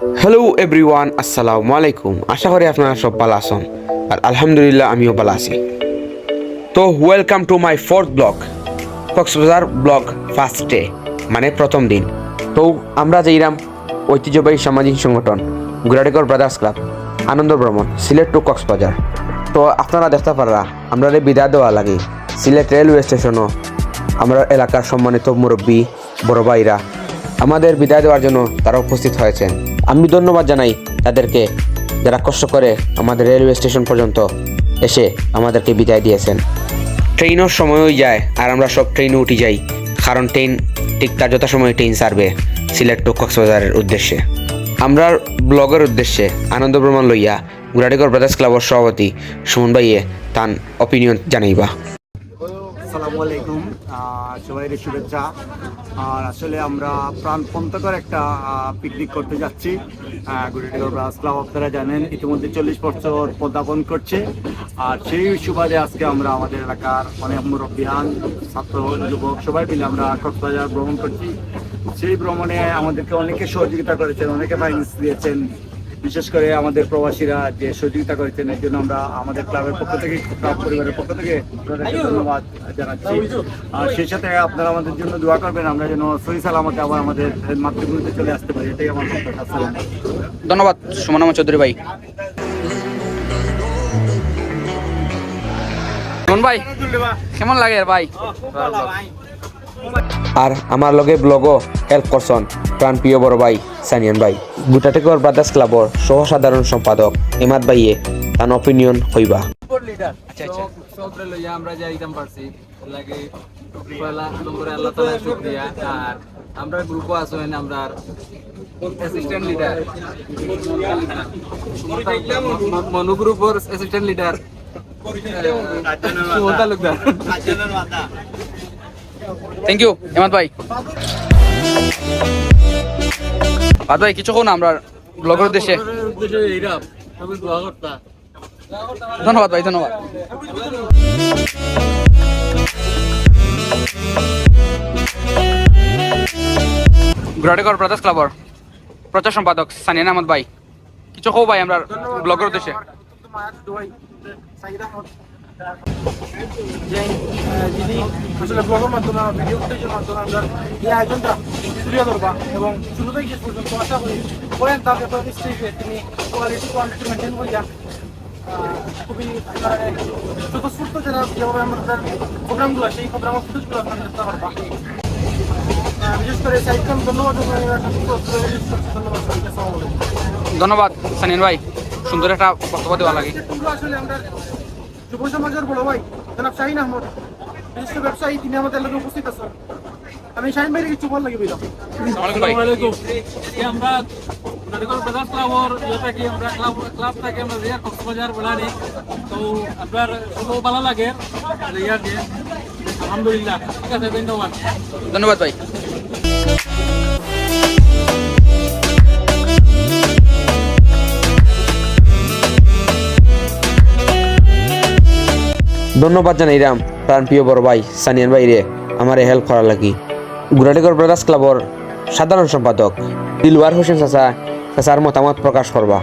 Hello everyone, আসসালামু আলাইকুম। আশা করি আপনারা সব ভালো আছেন, আর আলহামদুলিল্লাহ আমিও ভালো আছি। তো welcome to my fourth blog, Cox's Bazar blog first day, মানে প্রথম দিন। তো আমরা যাইলাম ঐতিহ্যবাহী সামাজিক সংগঠন গুরাডিগর ব্রাদার্স ক্লাব আনন্দ ভ্রমণ সিলেট টু কক্সবাজার। তো আপনারা দেখতে পারা আমরা বিদায় দেওয়া লাগে সিলেট রেলওয়ে স্টেশনও আমরা এলাকার সম্মানিত মুরব্বী বড় ভাইরা আমাদের বিদায় দেওয়ার জন্য তারা উপস্থিত হয়েছেন। আমি ধন্যবাদ জানাই তাদেরকে, যারা কষ্ট করে আমাদের রেলওয়ে স্টেশন পর্যন্ত এসে আমাদেরকে বিদায় দিয়েছেন। ট্রেনও সময়ই যায় আর আমরা সব ট্রেনে উঠে যাই, কারণ ট্রেন ঠিক তার যথাসময়ে ট্রেন ছাড়বে সিলেট টু কক্সবাজারের উদ্দেশ্যে। আমরা ব্লগের উদ্দেশ্যে আনন্দ ভ্রমণ লইয়া গুরাডিগর ব্রাদার্স ক্লাবের সভাপতি সুমন ভাইয়ে তার অপিনিয়ন জানাইবা। আসসালামু আলাইকুম, সবাই শুভেচ্ছা। আর আসলে আমরা প্রাণপন্তকর একটা পিকনিক করতে যাচ্ছি। গুরাডিগর ব্রাদার্স ক্লাব আপনারা জানেন ইতিমধ্যে 40 বছর পদার্পণ করছে। আর সেই সুবাদে আজকে আমরা আমাদের এলাকার অনেক মুরব্বিয়ান, ছাত্র, যুবক সবাই মিলে আমরা কক্সবাজার ভ্রমণ করছি। সেই ভ্রমণে আমাদেরকে অনেকে সহযোগিতা করেছেন, অনেকে ফাইন্যান্স দিয়েছেন, বিশেষ করে আমাদের প্রবাসীরা যে সহযোগিতা করেছেন এর জন্য আমরা আমাদের ক্লাবের পক্ষ থেকে, ক্লাব পরিবারের পক্ষ থেকে আপনাদেরকে ধন্যবাদ জানাচ্ছি। আর সেই সাথে আপনারা আমাদের জন্য দোয়া করবেন, আমরা যেন সহি সালামতে আবার আমাদের মাতৃভূমিতে চলে আসতে পারি, এটাই আমার বক্তব্য। ধন্যবাদ সুমন চৌধুরী ভাই। সুমন ভাই কেমন লাগে ভাই? আর আমার লগে ব্লগও হেল্প করছেন প্রাণপ্রিয় বড় ভাই সানিয়ান ভাই, গুরাডিগর ব্রাদার্স ক্লাবর সহ সাধারণ সম্পাদক এমাদ ভাইয়ে তার অপিনিয়ন হইবা। আমরা যাইতাম পারছি লাগে পয়লা নম্বরে আল্লাহ তাআলা শুকরিয়া। আর আমরা গ্রুপও আছো, আমরা অ্যাসিস্ট্যান্ট লিডার মনু গ্রুপের assistant leader Talukdar. Thank you Emad ভাই। বাদ ভাই কিছু কোন আমরা ব্লগের উদ্দেশ্যে। ধন্যবাদ ভাই, ধন্যবাদ। গুরাডিগর ব্রাদার্স ক্লাবর প্রচার সম্পাদক সানিয়ান আহমদ ভাই, কিছু কও ভাই আমরা ব্লগের উদ্দেশ্যে। যিনি আসলে ব্লগের মাধ্যমে ভিডিও ফুটেজের মাধ্যমে আমরা এই আয়োজনটা তুলে ধরবা এবং শুরু থেকে শেষ পর্যন্ত আশা করি করেন তার ব্যাপারে স্টেজে তিনি কোয়ালিটি কোয়ান্টিটি মেনটেন করিয়া খুবই স্বতঃস্ফূর্ত যেভাবে আমাদের প্রোগ্রামগুলো সেই প্রোগ্রাম ফুটেজগুলো আপনারা দেখতে পারবা। বিশেষ করে সাইকেল ধন্যবাদ ধন্যবাদ সানিয়ান ভাই, সুন্দর একটা বক্তব্য দেওয়া লাগে। আসলে আমরা যুব সমাজের বড় ভাই জনাব শাহিন আহমদ, বিশিষ্ট ব্যবসায়ী, তিনি আমাদের লোকে উপস্থিত আছেন। আমি শাহিন ভাইয়ের কিছু বল লাগে বললাম। আমরা গুরাডিগর ব্রাদার্স ক্লাবর যেটাকে আমরা ক্লাব থেকে আমরা রিয়া কক্সবাজার বলারি, তো আপনার খুব ভালো লাগে রিয়া দিয়ে, আলহামদুলিল্লাহ। ঠিক আছে, ধন্যবাদ। ধন্যবাদ ভাই। ধন্যবাদ জানাইরাম প্রাণপ্রিয় বড় ভাই সানিয়ান ভাই রে আমার হেল্প করার লাগি। গুরাডিগর ব্রাদার্স ক্লাবর সাধারণ সম্পাদক দিলওয়ার হোসেন চাচার মতামত প্রকাশ করবা।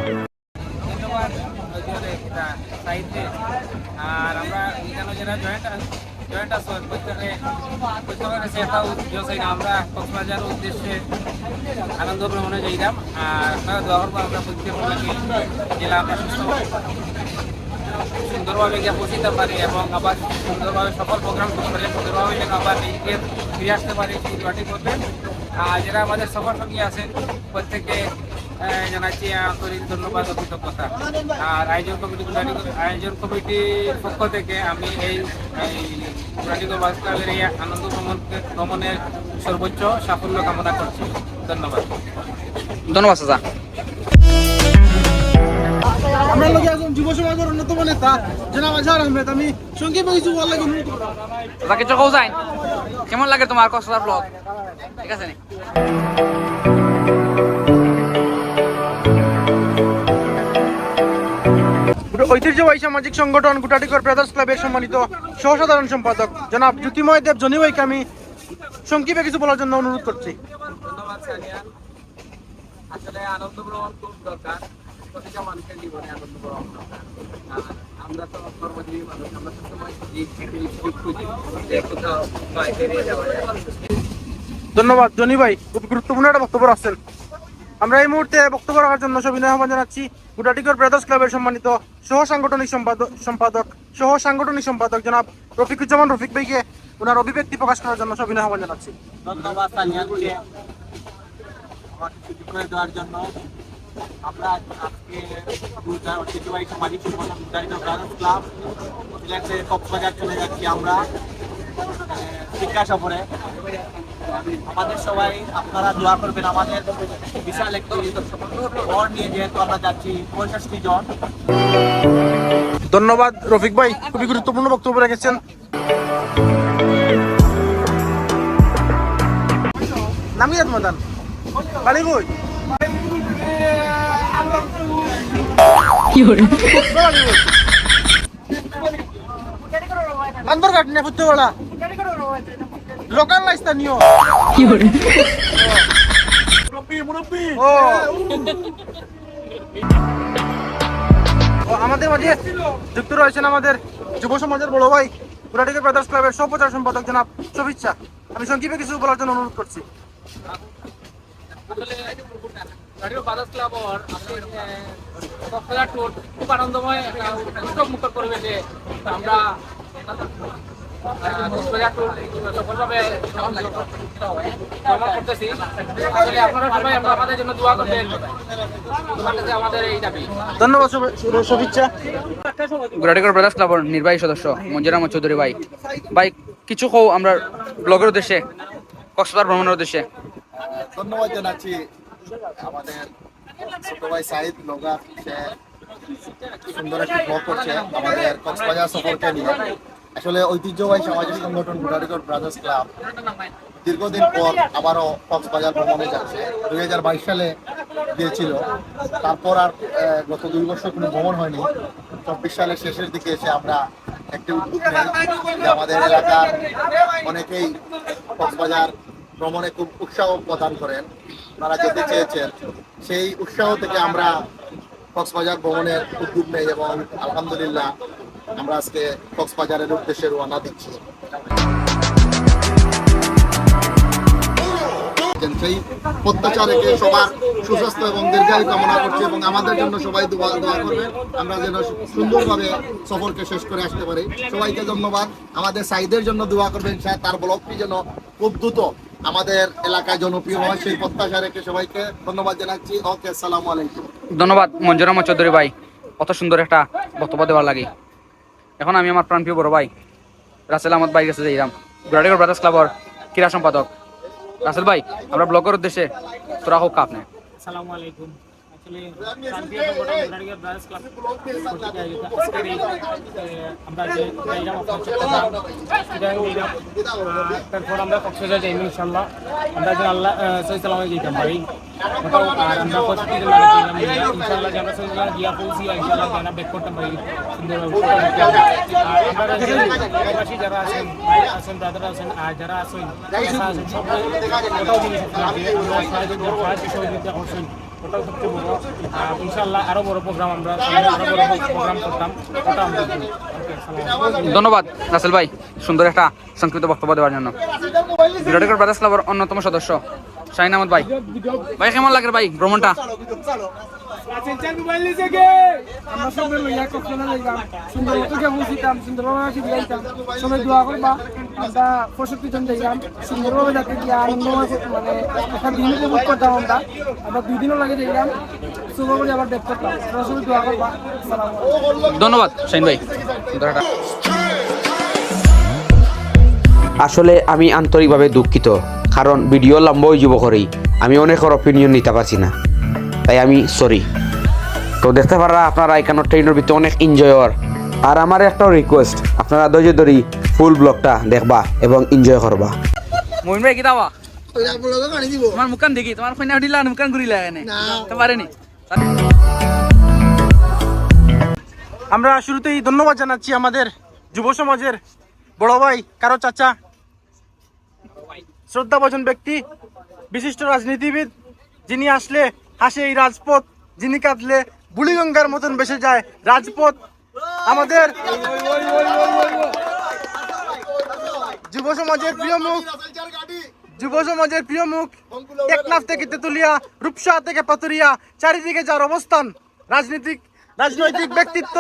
আর আমরা এখানে যারা জয়েন্ট আছো আমরা কক্সবাজার উদ্দেশ্যে আনন্দ ভ্রমণে যাইলাম। আর আপনারা দোয়া করবো আমরা প্রত্যেক জেলা আমরা সুন্দরভাবে গিয়ে পৌঁছতে পারি এবং আবার সুন্দরভাবে সকল প্রোগ্রাম করতে পারি, সুন্দরভাবে যেন আবার নিজেকে ফিরে আসতে পারি সেই দোয়াটি করবেন। আর যারা আমাদের সফর সঙ্গী আছেন প্রত্যেকে জানাচ্ছি আন্তরিক ধন্যবাদ ও কৃতজ্ঞতা। আর আয়োজন কমিটির পক্ষ থেকে আমি এই গুরাডিগর ব্রাদার্স ক্লাবের এই আনন্দ ভ্রমণের সর্বোচ্চ সাফল্য কামনা করছি। ধন্যবাদ। ধন্যবাদ চাচা। আমরা লোকে একজন যুব সমাজের অন্যতম নেতা জনাব আজহার আহমেদ, আমি সংক্ষেপে কিছু বল লাগে। চাচা কিছু কও যাই, কেমন লাগে তোমার কক্সবাজার ব্লগ? ঠিক আছে নি? ঐতিহ্যবাহী সামাজিক সংগঠন গুরাডিগর ব্রাদার্স ক্লাবের সম্মানিত সহ সাধারণ সম্পাদক জনাব জ্যোতিময় দেব জনি ভাইকে আমি সংক্ষেপে কিছু বলার জন্য অনুরোধ করছি। ধন্যবাদ সানিয়া। আসলে আনন্দ গ্রহণ খুব দরকার, প্রতিটা মানুষের জীবনে আনন্দ গ্রহণ দরকার। আর আমরা তো কর্মজীবী মানুষ, আমরা সবসময় এই সুযোগ খুঁজি যে কোথাও বাইরে যাওয়া যায়। ধন্যবাদ জনি ভাই, খুব গুরুত্বপূর্ণ একটা বক্তব্য রাখছেন। আমরা এই মুহূর্তে বক্তব্য রাখার জন্য সবিনয় আহ্বান জানাচ্ছি গুটাটিকর ব্রাদার্স ক্লাবের সম্মানিত সহ সাংগঠনিক সম্পাদক জনাব রফিকুজ্জামান রফিক ভাইকে ওনার অভিব্যক্তি প্রকাশ করার জন্য সবিনয় আহ্বান জানাচ্ছি। ধন্যবাদ সানিয়াকে আমাকে সুযোগ করে দেওয়ার জন্য। আমরা আজকে ঐতিহ্যবাহী সামাজিক সংগঠন গুটাটিকর ব্রাদার্স ক্লাব সিলেটে কক্সবাজার চলে যাচ্ছি আমরা শিক্ষা সফরে। আমাদের সবাই আপনারা দোয়া করবেন, আমাদের বিশাল একটি দল নিয়ে যেহেতু আমরা যাচ্ছি 65 জন। ধন্যবাদ রফিক ভাই, খুবই গুরুত্বপূর্ণ বক্তব্য রেখেছেন। নামিয়াত মাদান বাড়ি কই? আন্দর কাট না ফুটতে বলা লোকাল স্থানীয় ও আমাদের মাঝে যুক্ত রয়েছেন আমাদের যুব সমাজের বড় ভাই গুটাটিকর ব্রাদার্স ক্লাবের সহপ্রচার সম্পাদক জনাব শুভেচ্ছা। আমি সংক্ষেপে কিছু বলার জন্য অনুরোধ করছি। গুটাটিকর ব্রাদার্স ক্লাবর কক্সবাজার ট্যুর খুব আনন্দময় একটা উৎসব মুখর পরিবেশে আমরা কক্সবাজার ট্যুর সফলভাবে ভ্রমণ করতেছি। আসলে আপনারা সবাই আমাদের জন্য দোয়া করবেন, তোমার কাছে আমাদের এই দাবি। ধন্যবাদ শুভেচ্ছা। গুটাটিকর ব্রাদার্স ক্লাবর নির্বাহী সদস্য মঞ্জুর আহমদ চৌধুরী ভাই, ভাই কিছু কও আমরা ব্লগের উদ্দেশ্যে, কক্সবাজার ভ্রমণের উদ্দেশ্যে। ধন্যবাদ জানাচ্ছি আমাদের ছোট ভাই সাইদ লোগা, সে সুন্দর একটি ব্লগ করছে আমাদের কক্সবাজার সফরকে নিয়ে। আসলে ঐতিহ্যবাহী সামাজিক সংগঠন গুটাটিকর ব্রাদার্স ক্লাব দীর্ঘদিন পর আবারও কক্সবাজার ভ্রমণে যাচ্ছে। 2022 সালে গিয়েছিল, তারপর আর গত 2 বছর কোনো ভ্রমণ হয়নি। 24 সালের শেষের দিকে এসে আমরা একটি উদ্যোগ নেই যে আমাদের এলাকার অনেকেই কক্সবাজার ভ্রমণে খুব উৎসাহ প্রদান করেন, তারা যেতে চেয়েছেন। সেই উৎসাহ থেকে আমরা কক্সবাজার ভ্রমণের উদ্যোগ নেই এবং আলহামদুলিল্লাহ আমরা আজকে কক্সবাজারের উদ্দেশ্যে রওনা দিচ্ছি। সেই প্রত্যাশা রেখে সবার সুস্বাস্থ্য এবং দীর্ঘায়ু কামনা করছি এবং আমাদের জন্য সবাই দোয়া করবেন, আমরা যেন সুন্দরভাবে সফরকে শেষ করে আসতে পারি। সবাইকে ধন্যবাদ। আমাদের সাইদের জন্য দোয়া করবেন, তার ব্লগটি যেন খুব দ্রুত আমাদের এলাকায় জনপ্রিয় হয়, সেই প্রত্যাশা রেখে সবাইকে ধন্যবাদ জানাচ্ছি। ওকে, আসসালামু আলাইকুম। ধন্যবাদ মঞ্জুর আহমদ চৌধুরী ভাই, কত সুন্দর একটা বক্তব্য দেওয়ার লাগে। এখন আমি আমার প্রাণপ্রিয় বড় ভাই রাসেল আহমদ ভাই কাছে যাইলাম, গুটাটিকর ব্রাদার্স ক্লাবর ক্রীড়া সম্পাদক। রাসেল ভাই, আমরা ব্লগের উদ্দেশ্যে তোরা হোক আপনি। আসসালামু আলাইকুম। আসলে শান্তির সংগঠন গুটাটিকর ব্রাদার্স ক্লাব কর্তৃক আয়োজিত আজকের এই আমরা যে যাইলাম আপনার চট্টগ্রাম তারপর আমরা কক্সবাজার যাইনি ইনশাল্লাহ। আমরা যেন আল্লাহ সহি সালামে যেতাম পারি আর আমরা প্রস্তুতি ইনশাল্লাহ যে আমরা সহি সালামে গিয়া পৌঁছি ইনশাল্লাহ যেন ব্যাক করতে পারি সুন্দরভাবে। আর আমরা প্রবাসী যারা আছেন, ভাই আছেন, ব্রাদার আছেন, আর যারা আছেন সব কোথাও জিনিস আমরা সাহায্য সহযোগিতা করছেন, ওটাও সবচেয়ে বড়। ইনশাল্লাহ আরো বড় প্রোগ্রাম আমরা আরো বড় প্রোগ্রাম করতাম, ওটা আমরা ধন্যবাদ রাসেল ভাই সুন্দর একটা সংক্ষিপ্ত বক্তব্য দেওয়ার জন্য। গুটাটিকর ব্রাদার্স ক্লাবের অন্যতম সদস্য শাহিন আহমদ ভাই, ভাই কেমন লাগে ভাই ভ্রমণটা? আমরা সবাই লইয়া কক্সবাজার যাইতাম, সুন্দর মতো গিয়ে পৌঁছিতাম, সুন্দরভাবে ফিরে যাইতাম। সবাই দোয়া করবা, আমরা 65 জন যাইতাম, সুন্দরভাবে যাতে গিয়ে আনন্দময় মানে একটা দিন উপভোগ করতাম। আমরা 2 দিনও লাগে যাইতাম, সুন্দর করে আবার ব্যাক করতাম। আপনারা সবাই দোয়া করবা। আসসালামু আলাইকুম। ধন্যবাদ শাহিন ভাই সুন্দর একটা। আসলে আমি আন্তরিকভাবে দুঃখিত, কারণ ভিডিও লম্বা হয়ে যাব করেই আমি অনেকের অপিনিয়ন নিতে পারছি না, তাই আমি সরি। তো দেখতে পারা আপনারা এখানে ট্রেনের ভিতরে অনেক এনজয়র। আর আমার একটা রিকোয়েস্ট, আপনারা ধৈর্য ধরি ফুল ব্লগটা দেখবা এবং এনজয় করবা। মহিন ভাই কি দাওয়া তোমার মুখান দেখি, তোমার কন্যা উঠিলা মুখান ঘুরিলা এনে পারেনি। আমরা শুরুতেই ধন্যবাদ জানাচ্ছি আমাদের যুব সমাজের বড় ভাই, কারো চাচা, শ্রদ্ধাভাজন ব্যক্তি, বিশিষ্ট রাজনীতিবিদ, যিনি আসলে হাসে এই রাজপথ, যিনি কাঁদলে বুড়িগঙ্গার মতন বেসে যায় রাজপথ। আমাদের যুব সমাজের প্রিয় মুখ টেকনাফ থেকে তেতুলিয়া, রূপসা থেকে পাতুরিয়া, চারিদিকে যার অবস্থান, রাজনৈতিক ব্যক্তিত্ব,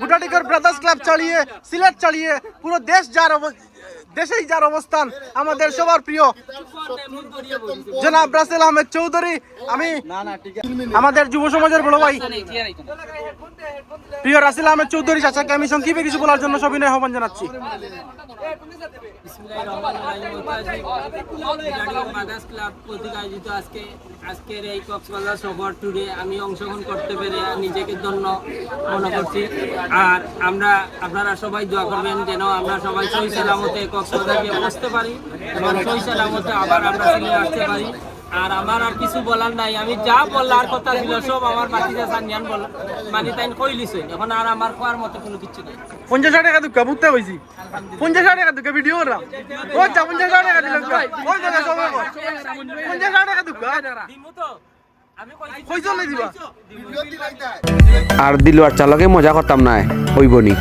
বুটাটিকর ব্রাদার্স ক্লাব চালিয়ে, সিলেট চালিয়ে পুরো দেশেই যার অবস্থান, আমাদের সবার প্রিয় জনাব রাসেল আহমেদ চৌধুরী। আমি আমাদের যুব সমাজের বড় ভাই প্রিয় রাসেল আহমেদ চৌধুরী চাচাকে আমি সংক্ষেপে কিছু বলার জন্য সবিনয় আহ্বান জানাচ্ছি। ব্রাদার্স ক্লাব কর্তৃক আয়োজিত আজকের এই কক্সবাজার সফর ট্যুরে আমি অংশগ্রহণ করতে পেরে নিজেকে ধন্য মনে করছি। আর আপনারা সবাই দোয়া করবেন যেন আমরা সবাই সহি সালামতে কক্সবাজারকে বসতে পারি এবং সহি সালামতে আবার আমরা সিলেট আসতে পারি। আর আমার আর কিছু বলার নাই, আমি যা বলার কথা ছিল সব আমার বাকিতে সানিয়ান বল মানে তাই কইলিছে, এখন আর আমার কোয়ার মতো কোনো কিছু নেই। 50 টাকা দুঃখা বুঝতে হয়েছি, 50 টাকা দুঃখা ভিডিও না ও 50 টাকা দিল ওই জায়গা সবাই 50 টাকা দুঃখা দিমু তো আমি কই চলে দিবা। আর দিলওয়ার চালকে মজা করতাম না ওই বনি।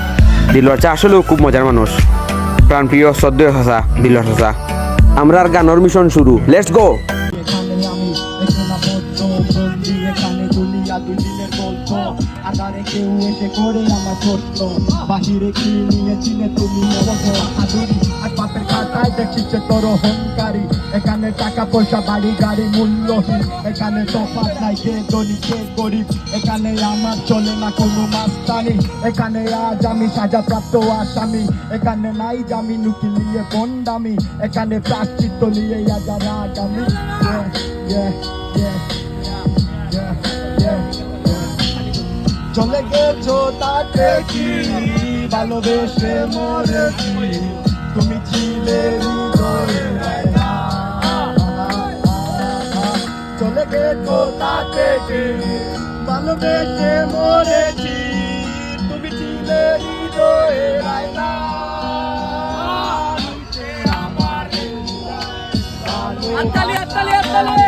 দিলওয়ার চা আসলেও খুব মজার মানুষ, প্রাণ প্রিয় শ্রদ্ধেয় চাচা দিলওয়ার চাচা। আমরা আর গানের মিশন শুরু, লেটস গো। আধারে কেউ এসে করে আমার ছোট্ট বাহিরে কি নিয়েছিলে তুমি আদুরি আর বাপের খাতায় দেখছিস তোর অহংকারী। এখানে টাকা পয়সা বাড়ি গাড়ি মূল্যহীন, এখানে তফাৎ নাই কে ধনী কে গরিব, এখানে আমার চলে না কোনো মাস্তানি। এখানে আজ আমি সাজাপ্রাপ্ত আসামি, এখানে নাই জামিন উকিল নিয়ে বন্ডামি, এখানে প্রাশ্চিত্য নিয়ে আজার আগামী। চলে গেছো তাতে কি ভালোবেসে মরেছি, তুমি ছিলে হৃদয়ে না। চলে গেছো তাতে কি ভালোবেসে মরেছি, তুমি ছিলে হৃদয়ে না। আত্তালি আত্তালি আত্তালি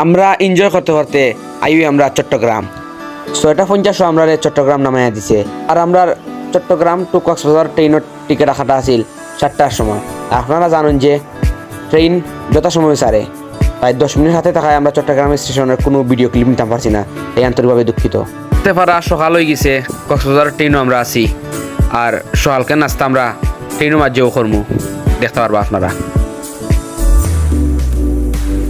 আমরা এনজয় করতে করতে আইবি আমরা চট্টগ্রাম। 6:50 আমরা চট্টগ্রাম নামাইয়া দিছে। আর আমরা চট্টগ্রাম টু কক্সবাজার ট্রেনের টিকিট রাখাটা আছিল 7টার সময়। আপনারা জানেন যে ট্রেন যথাসময় ছাড়ে, তাই 10 মিনিট হাতে থাকায় আমরা চট্টগ্রাম স্টেশনের কোনো ভিডিও ক্লিপ নিতে পারছি না, এই আন্তরিকভাবে দুঃখিত। দেখতে পারা সকাল হয়ে গেছে, কক্সবাজার ট্রেনও আমরা আছি। আর সকালকে নাস্তা আমরা ট্রেনের মাঝেও করবো, দেখতে পারবা আপনারা।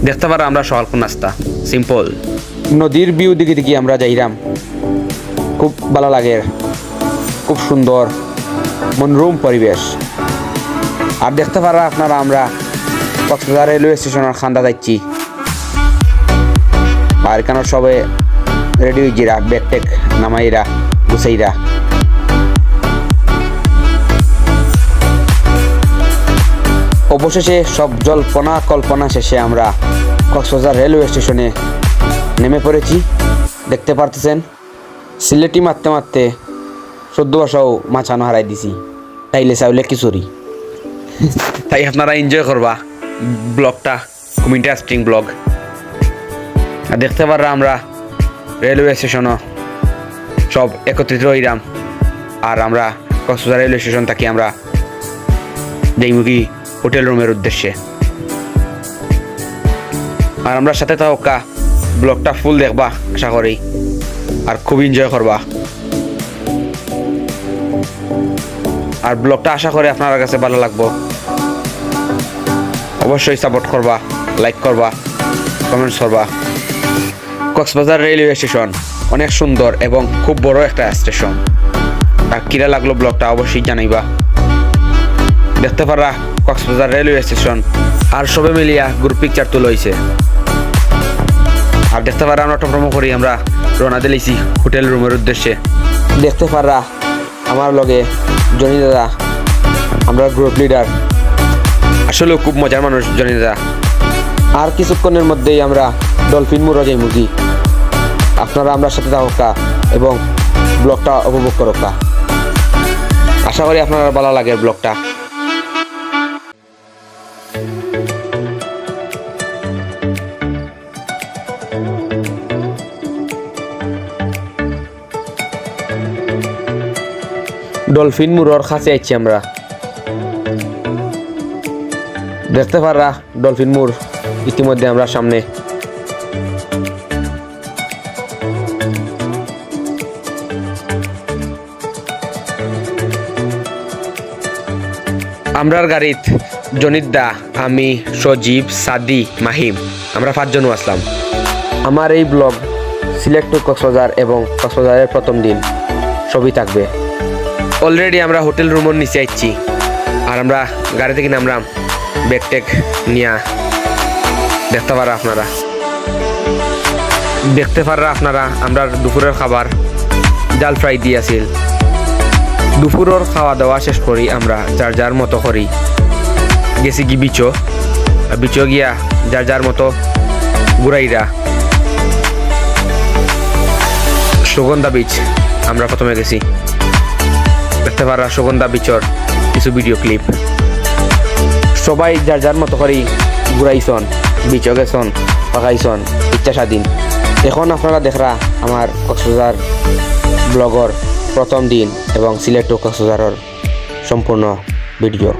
দেখতে পারা আমরা সকালকে নাস্তা সিম্পল। নদীর ভিউ দিকে দিকে আমরা যাইরাম, খুব ভালো লাগে, খুব সুন্দর মনোরম পরিবেশ। আর দেখতে পারা আপনারা আমরা কক্সবাজার রেলওয়ে স্টেশনের খান্দা যাচ্ছি। আর এখানে সবে রেডি হয়েছিরা, ব্যাগ ট্যাগ নামাইরা গুছাইরা। অবশেষে সব জল্পনা কল্পনা শেষে আমরা কক্সবাজার রেলওয়ে স্টেশনে নেমে পড়েছি। দেখতে পারতেছেন সিলেটি মারতে মারতে 14 বছরও মাছানো হারাই দিছি, তাইলে চাইলে খিচুড়ি। তাই আপনারা এনজয় করবা ব্লগটা, খুব ইন্টারেস্টিং ব্লগ। আর দেখতে পাররা আমরা রেলওয়ে স্টেশনও সব একত্রিত হইলাম। আর আমরা কক্সবাজার রেলওয়ে স্টেশন থাকি আমরা যাইমুখী হোটেল রুমের উদ্দেশ্যে। আর আমরা সাথে থাকা ব্লগটা ফুল দেখবা আশা করি, আর খুব এনজয় করবা। আর ব্লগটা আশা করি আপনার কাছে ভালো লাগবো। অবশ্যই সাপোর্ট করবা, লাইক করবা, কমেন্টস করবা। কক্সবাজার রেলওয়ে স্টেশন অনেক সুন্দর এবং খুব বড় একটা স্টেশন। আর কিরা লাগলো ব্লগটা অবশ্যই জানাইবা। দেখতে পারা কক্সবাজার রেলওয়ে স্টেশন আর সবে মিলিয়া গ্রুপ পিকচার তুলে হয়েছে। আর দেখতে পারা আমরা প্রোমো করি আমরা রওনা দিয়েছি হোটেল রুমের উদ্দেশ্যে। দেখতে পারা আমার লগে জনি দাদা, আমরা গ্রুপ লিডার। আসলে খুব মজার মানুষ জনি দাদা। আর কিছুক্ষণের মধ্যেই আমরা ডলফিন মুড়ো যাই মুগি। আপনারা আমরা সাথে থাকা এবং ব্লগটা উপভোগ করোকা। আশা করি আপনারা ভালো লাগে ব্লগটা। ডলফিন মুড়োর কাছে আইছি আমরা। দেখতে পারা ডলফিন মুড় ইতিমধ্যে আমরা সামনে। আমরার গাড়িত জনিদা, আমি, সজীব, সাদি, মাহিম, আমরা 5 জন আসলাম। আমার এই ব্লগ সিলেক্ট টু কক্সবাজার এবং কক্সবাজারের প্রথম দিন সবই থাকবে। অলরেডি আমরা হোটেল রুমের নিচে আইছি। আর আমরা গাড়ি থেকে নামলাম ব্যাগ ট্যাগ নিয়া। দেখতে পারা আপনারা আমরা দুপুরের খাবার ডাল ফ্রাই দিয়েছিল। দুপুরের খাওয়া দাওয়া শেষ করি আমরা যার যার মতো করি গেছি কি বিচো গিয়া যার যার মতো ঘুরাইরা সুগন্ধা বিচ আমরা প্রথমে গেছি। দেখতে পারা সুগন্ধা বিচর কিছু ভিডিও ক্লিপ। সবাই যার যার মতো করি ঘুরাইছন, বিচও গেছন, পাকাইছন ইচ্ছা স্বাধীন। এখন আপনারা দেখরা আমার কক্সবাজার ব্লগর প্রথম দিন এবং সিলেট টু কক্সবাজারের সম্পূর্ণ ভিডিও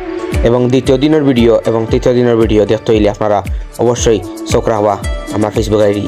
এবং দ্বিতীয় দিনের ভিডিও এবং তৃতীয় দিনের ভিডিও দেখতে হইলে আপনারা অবশ্যই চোখ রাখবা আমার ফেসবুক আইডি।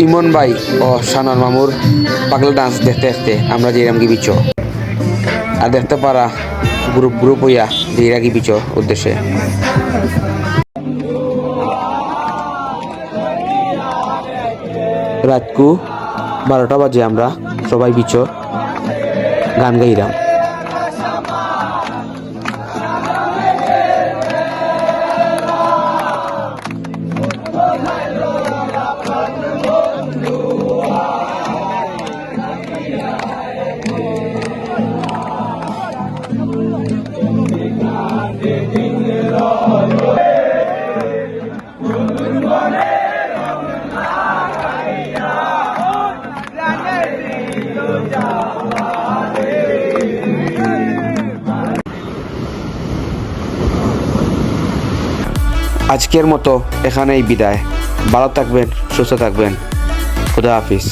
ইমন ভাই ও সানার মামুর পাগলা ডান্স দেখতে দেখতে আমরা যেরাম কি বিচো। আর দেখতে পারা গ্রুপ হইয়া যেরা কি বিচো উদ্দেশ্যে। রাতকু 12টা বাজে আমরা সবাই বিচো গান গাইরাম। আজকের মতো এখানেই বিদায়। ভালো থাকবেন, সুস্থ থাকবেন। খুদা হাফিজ।